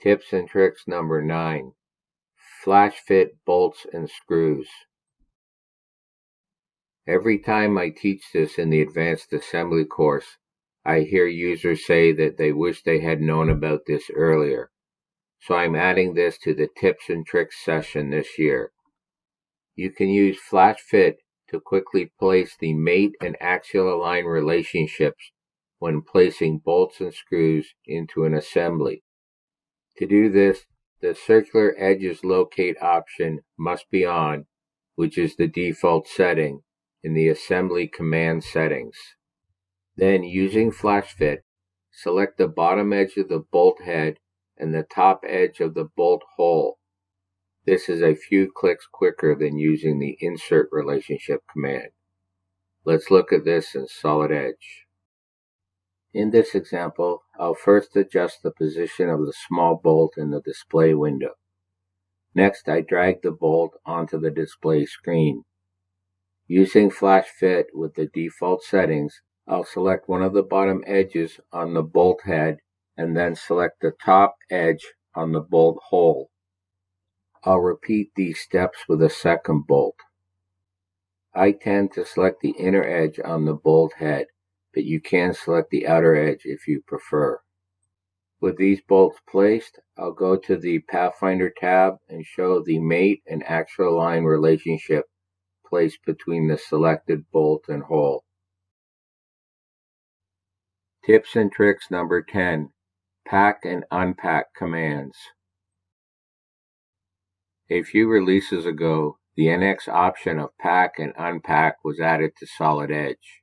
Tips and tricks number 9. Flash fit bolts and screws. Every time I teach this in the advanced assembly course, I hear users say that they wish they had known about this earlier. So I'm adding this to the tips and tricks session this year. You can use flash fit to quickly place the mate and axial align relationships when placing bolts and screws into an assembly. To do this, the circular edges locate option must be on, which is the default setting in the assembly command settings. Then, using flash fit, select the bottom edge of the bolt head and the top edge of the bolt hole. This is a few clicks quicker than using the insert relationship command. Let's look at this in Solid Edge. In this example, I'll first adjust the position of the small bolt in the display window. Next, I drag the bolt onto the display screen. Using Flash Fit with the default settings, I'll select one of the bottom edges on the bolt head and then select the top edge on the bolt hole. I'll repeat these steps with a second bolt. I tend to select the inner edge on the bolt head, but you can select the outer edge if you prefer. With these bolts placed, I'll go to the Pathfinder tab and show the mate and axial align relationship placed between the selected bolt and hole. Tips and tricks number 10. Pack and Unpack commands. A few releases ago, the NX option of Pack and Unpack was added to Solid Edge.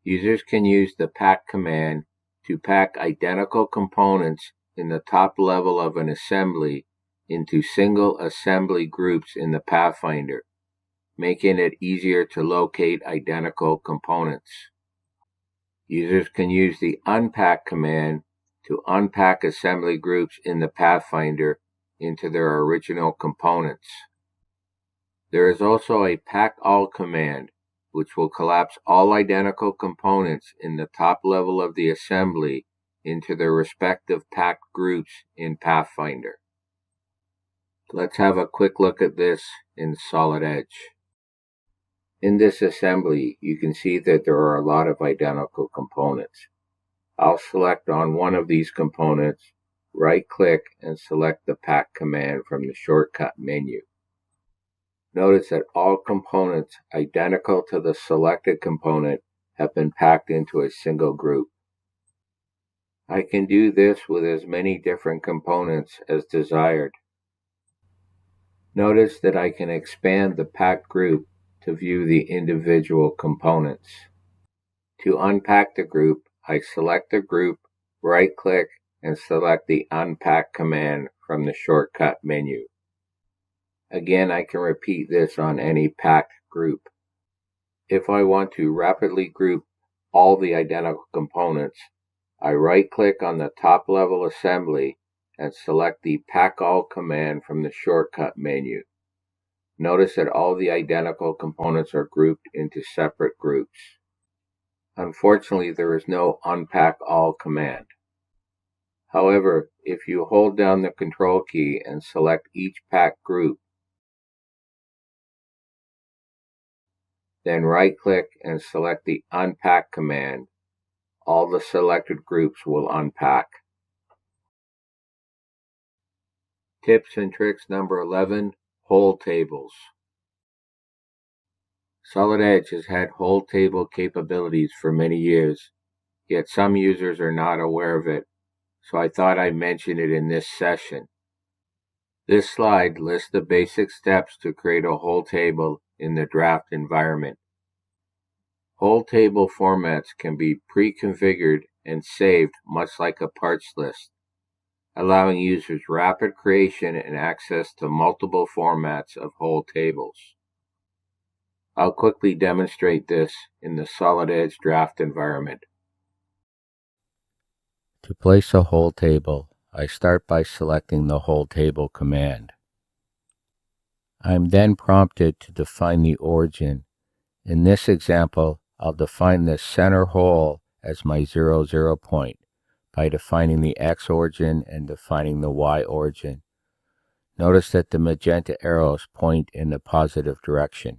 Users can use the pack command to pack identical components in the top level of an assembly into single assembly groups in the Pathfinder, making it easier to locate identical components. Users can use the unpack command to unpack assembly groups in the Pathfinder into their original components. There is also a pack all command, which will collapse all identical components in the top level of the assembly into their respective packed groups in Pathfinder. Let's have a quick look at this in Solid Edge. In this assembly, you can see that there are a lot of identical components. I'll select on one of these components, right-click, and select the Pack command from the shortcut menu. Notice that all components identical to the selected component have been packed into a single group. I can do this with as many different components as desired. Notice that I can expand the packed group to view the individual components. To unpack the group, I select the group, right-click, and select the Unpack command from the shortcut menu. Again, I can repeat this on any packed group. If I want to rapidly group all the identical components, I right-click on the top-level assembly and select the Pack All command from the shortcut menu. Notice that all the identical components are grouped into separate groups. Unfortunately, there is no Unpack All command. However, if you hold down the Control key and select each packed group, then right-click and select the Unpack command, all the selected groups will unpack. Tips and tricks number 11. Hole tables. Solid Edge has had hole table capabilities for many years, yet some users are not aware of it, so I thought I'd mention it in this session. This slide lists the basic steps to create a hole table in the draft environment. Hole table formats can be pre-configured and saved much like a parts list, allowing users rapid creation and access to multiple formats of hole tables. I'll quickly demonstrate this in the Solid Edge draft environment. To place a hole table, I start by selecting the hole table command. I'm then prompted to define the origin. In this example, I'll define the center hole as my 0, 0 point by defining the X origin and defining the Y origin. Notice that the magenta arrows point in the positive direction.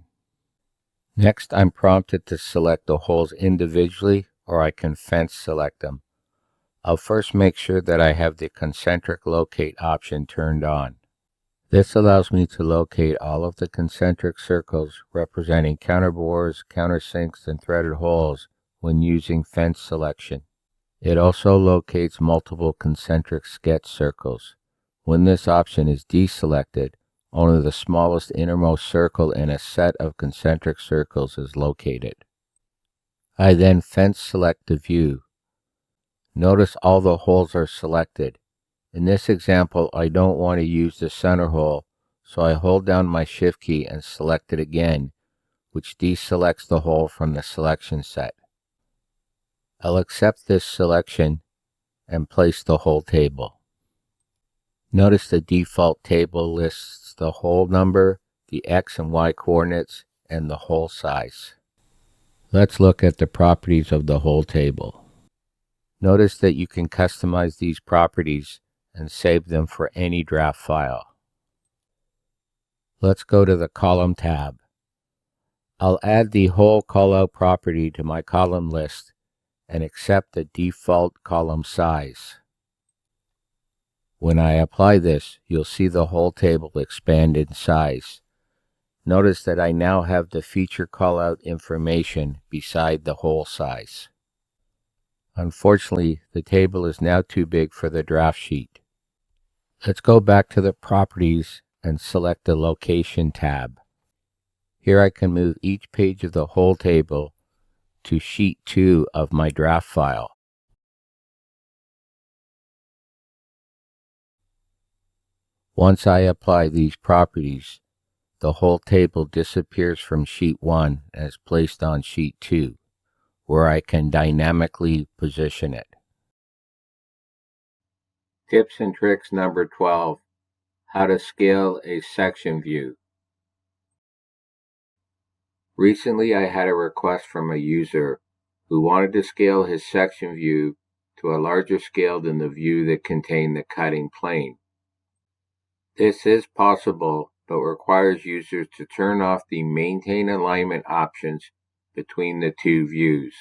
Next, I'm prompted to select the holes individually, or I can fence select them. I'll first make sure that I have the concentric locate option turned on. This allows me to locate all of the concentric circles representing counterbores, countersinks, and threaded holes when using fence selection. It also locates multiple concentric sketch circles. When this option is deselected, only the smallest innermost circle in a set of concentric circles is located. I then fence select the view. Notice all the holes are selected. In this example, I don't want to use the center hole, so I hold down my Shift key and select it again, which deselects the hole from the selection set. I'll accept this selection and place the hole table. Notice the default table lists the hole number, the X and Y coordinates, and the hole size. Let's look at the properties of the hole table. Notice that you can customize these properties and save them for any draft file. Let's go to the Column tab. I'll add the hole callout property to my column list and accept the default column size. When I apply this, you'll see the hole table expand in size. Notice that I now have the feature callout information beside the hole size. Unfortunately, the table is now too big for the draft sheet. Let's go back to the Properties and select the Location tab. Here I can move each page of the hole table to Sheet 2 of my draft file. Once I apply these properties, the whole table disappears from Sheet 1 and is placed on Sheet 2, where I can dynamically position it. Tips and tricks number 12. How to scale a section view. Recently I had a request from a user who wanted to scale his section view to a larger scale than the view that contained the cutting plane. This is possible, but requires users to turn off the Maintain Alignment options between the two views.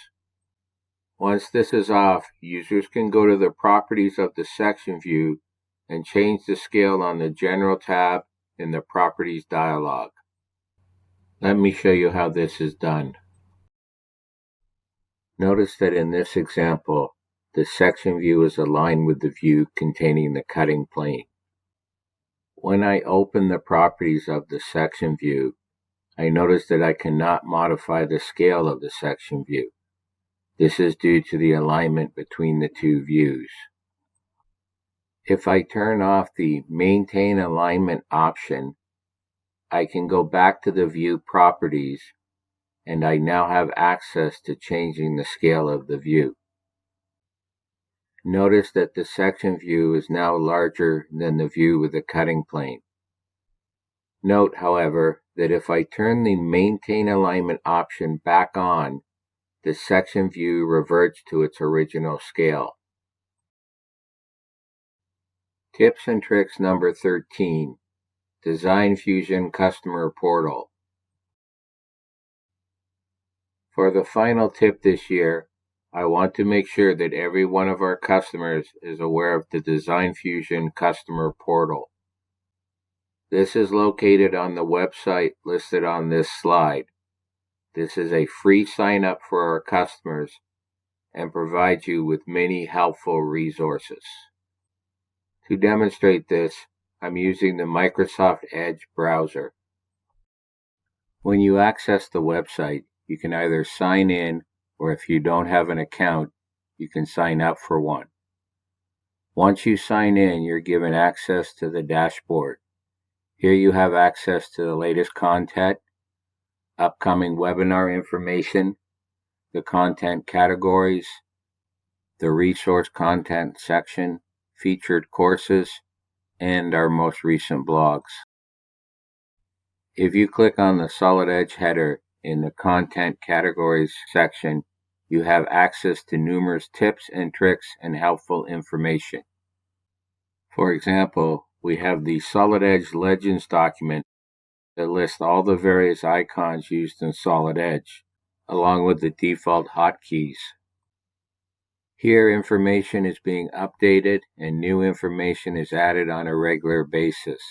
Once this is off, users can go to the Properties of the section view and change the scale on the General tab in the Properties dialog. Let me show you how this is done. Notice that in this example, the section view is aligned with the view containing the cutting plane. When I open the properties of the section view, I notice that I cannot modify the scale of the section view. This is due to the alignment between the two views. If I turn off the Maintain Alignment option, I can go back to the view properties, and I now have access to changing the scale of the view. Notice that the section view is now larger than the view with the cutting plane. Note, however, that if I turn the Maintain Alignment option back on, the section view reverts to its original scale. Tips and tricks number 13. Designfusion Customer Portal. For the final tip this year, I want to make sure that every one of our customers is aware of the Designfusion Customer Portal. This is located on the website listed on this slide. This is a free sign-up for our customers and provides you with many helpful resources. To demonstrate this, I'm using the Microsoft Edge browser. When you access the website, you can either sign in, or if you don't have an account, you can sign up for one. Once you sign in, you're given access to the dashboard. Here you have access to the latest content, upcoming webinar information, the content categories, the resource content section, featured courses, and our most recent blogs. If you click on the Solid Edge header in the Content Categories section, you have access to numerous tips and tricks and helpful information. For example, we have the Solid Edge Legends document that lists all the various icons used in Solid Edge, along with the default hotkeys. Here, information is being updated and new information is added on a regular basis.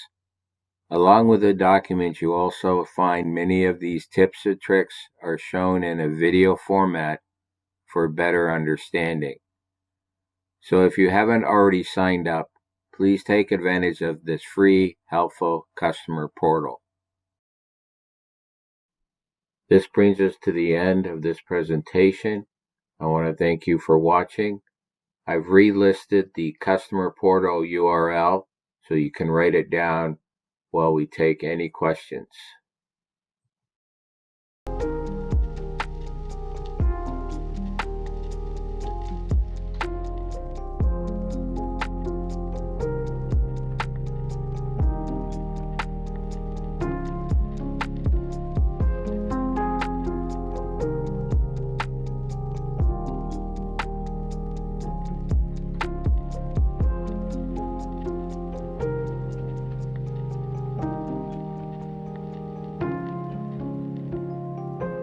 Along with the document, you also find many of these tips and tricks are shown in a video format for better understanding. So if you haven't already signed up, please take advantage of this free, helpful customer portal. This brings us to the end of this presentation. I want to thank you for watching. I've relisted the customer portal URL so you can write it down while we take any questions.